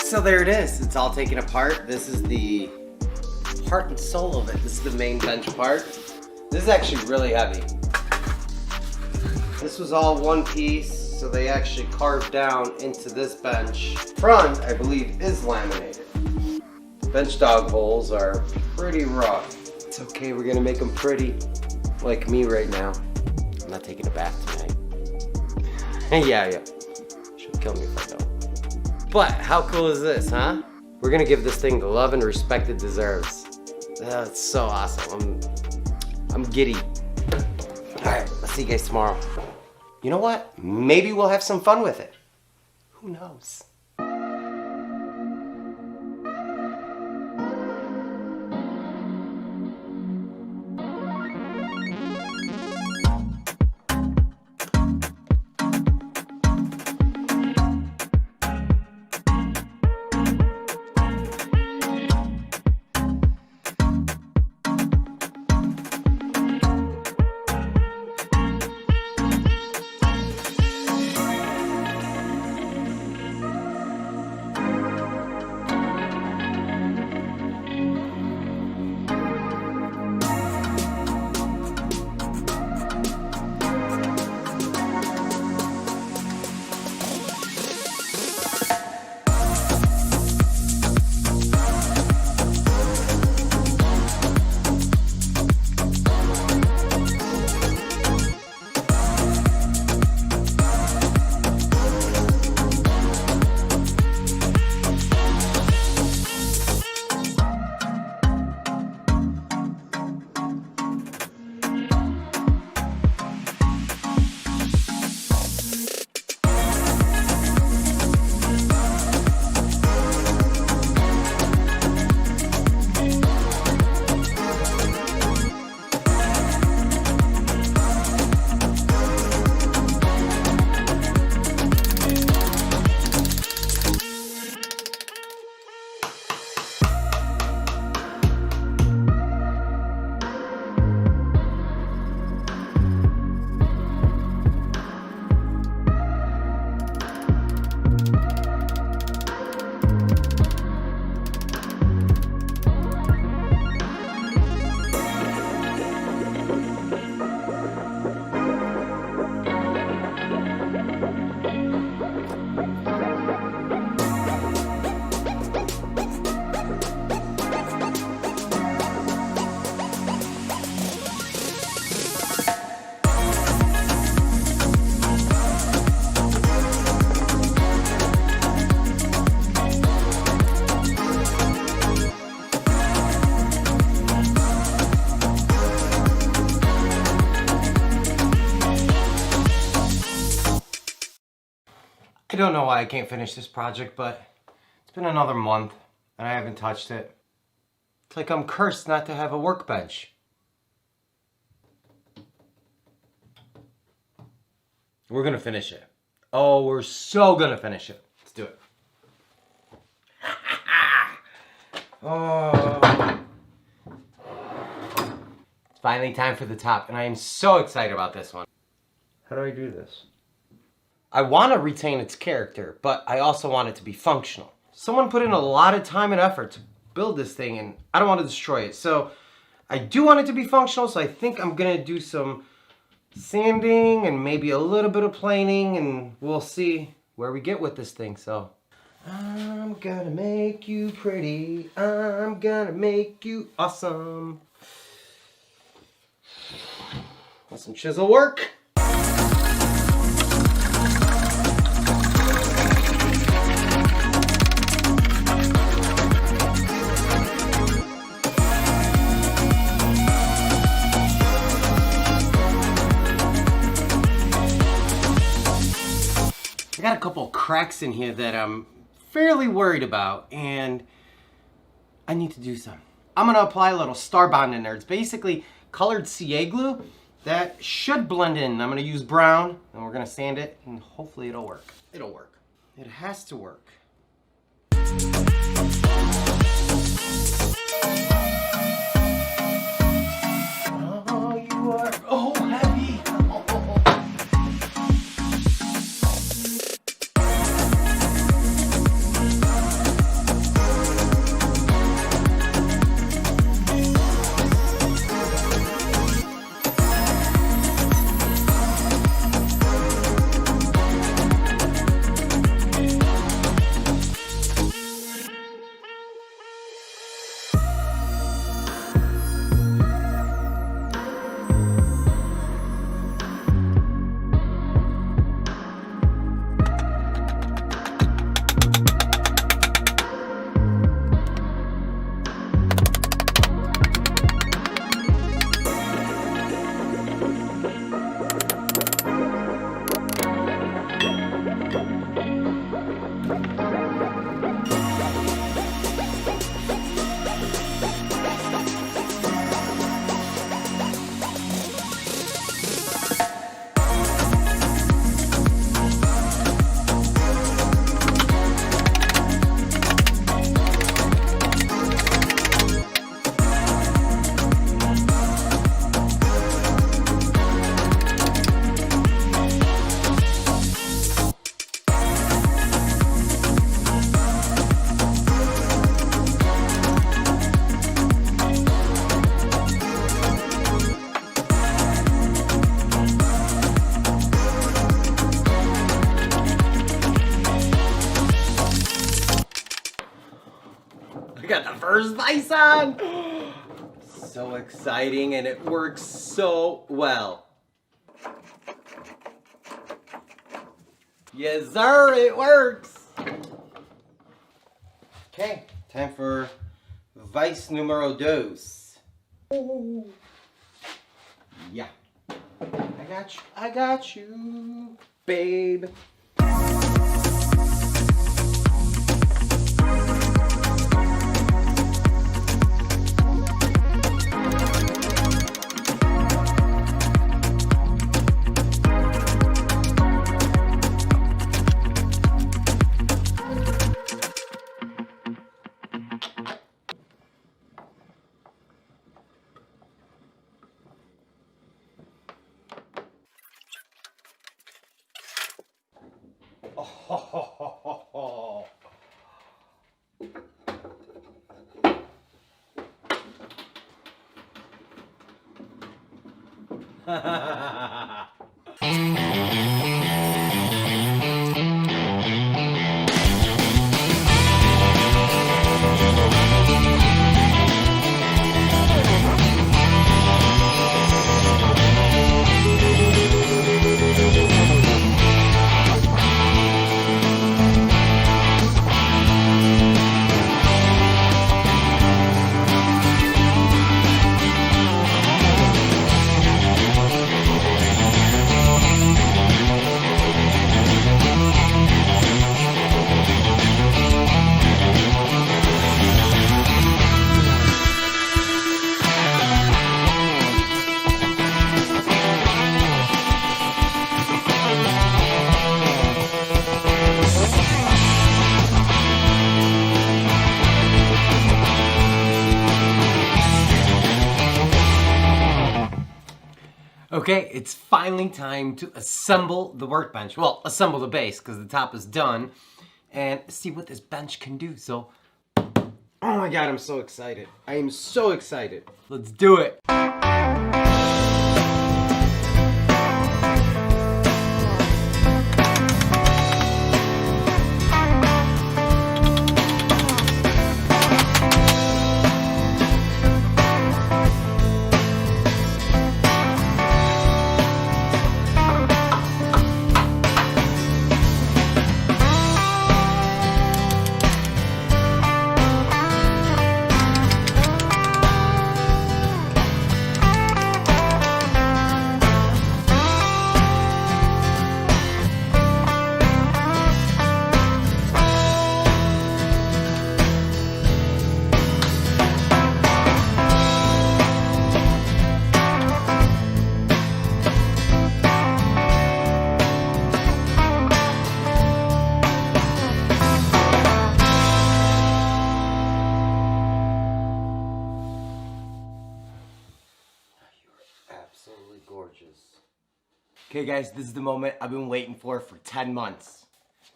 So there it is. It's all taken apart. This is the heart and soul of it. This is the main bench part. This is actually really heavy. This was all one piece, so they actually carved down into this bench. Front, I believe, is laminated. Bench dog holes are pretty rough. It's okay, we're gonna make them pretty, like me right now. I'm not taking a bath tonight. yeah. She'll kill me if I don't. But how cool is this, huh? We're gonna give this thing the love and respect it deserves. That's so awesome. I'm giddy. All right, I'll see you guys tomorrow. You know what? Maybe we'll have some fun with it. Who knows? I don't know why I can't finish this project, but it's been another month and I haven't touched it. It's like I'm cursed not to have a workbench. We're gonna finish it. Oh, we're so gonna finish it. Let's do it. Oh. It's finally time for the top, and I am so excited about this one. How do I do this? I want to retain its character, but I also want it to be functional. Someone put in a lot of time and effort to build this thing, and I don't want to destroy it. So I do want it to be functional, so I think I'm gonna do some sanding and maybe a little bit of planing, and we'll see where we get with this thing. So I'm gonna make you pretty. I'm gonna make you awesome. Want some chisel work? I got a couple cracks in here that I'm fairly worried about, and I need to do some. I'm gonna apply a little Star Bond in there. It's basically colored CA glue that should blend in. I'm gonna use brown, and we're gonna sand it, and hopefully it'll work. It'll work. It has to work. Oh, you are heavy. I got the first vise on! So exciting, and it works so well. Yes, sir, it works! Okay, time for vice numero dos. Yeah. I got you, babe. Oh. Okay, it's finally time to assemble the workbench. Well, assemble the base, because the top is done, and see what this bench can do. So, oh my god, I'm so excited. I am so excited. Let's do it. Absolutely gorgeous. Okay guys, this is the moment I've been waiting for 10 months.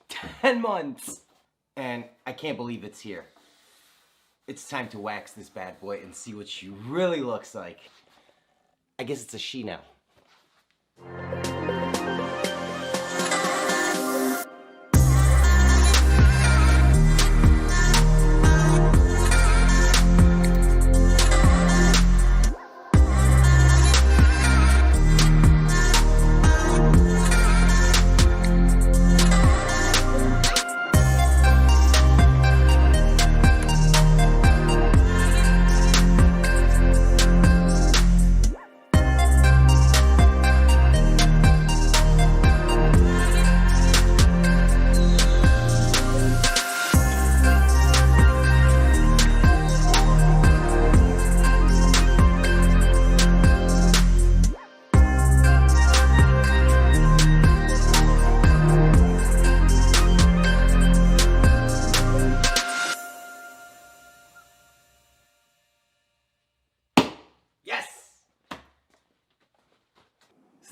10 months! And I can't believe it's here. It's time to wax this bad boy and see what she really looks like. I guess it's a she now.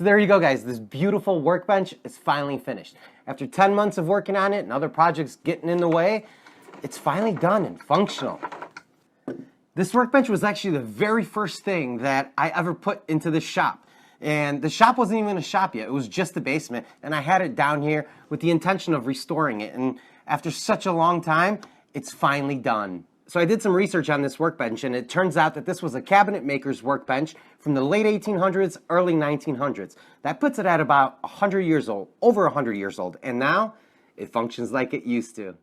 So there you go, guys. This beautiful workbench is finally finished. After 10 months of working on it and other projects getting in the way, it's finally done and functional. This workbench was actually the very first thing that I ever put into this shop. And the shop wasn't even a shop yet. It was just the basement. And I had it down here with the intention of restoring it. And after such a long time, it's finally done. So I did some research on this workbench, and it turns out that this was a cabinet maker's workbench from the late 1800s, early 1900s. That puts it at about 100 years old, over 100 years old. And now it functions like it used to.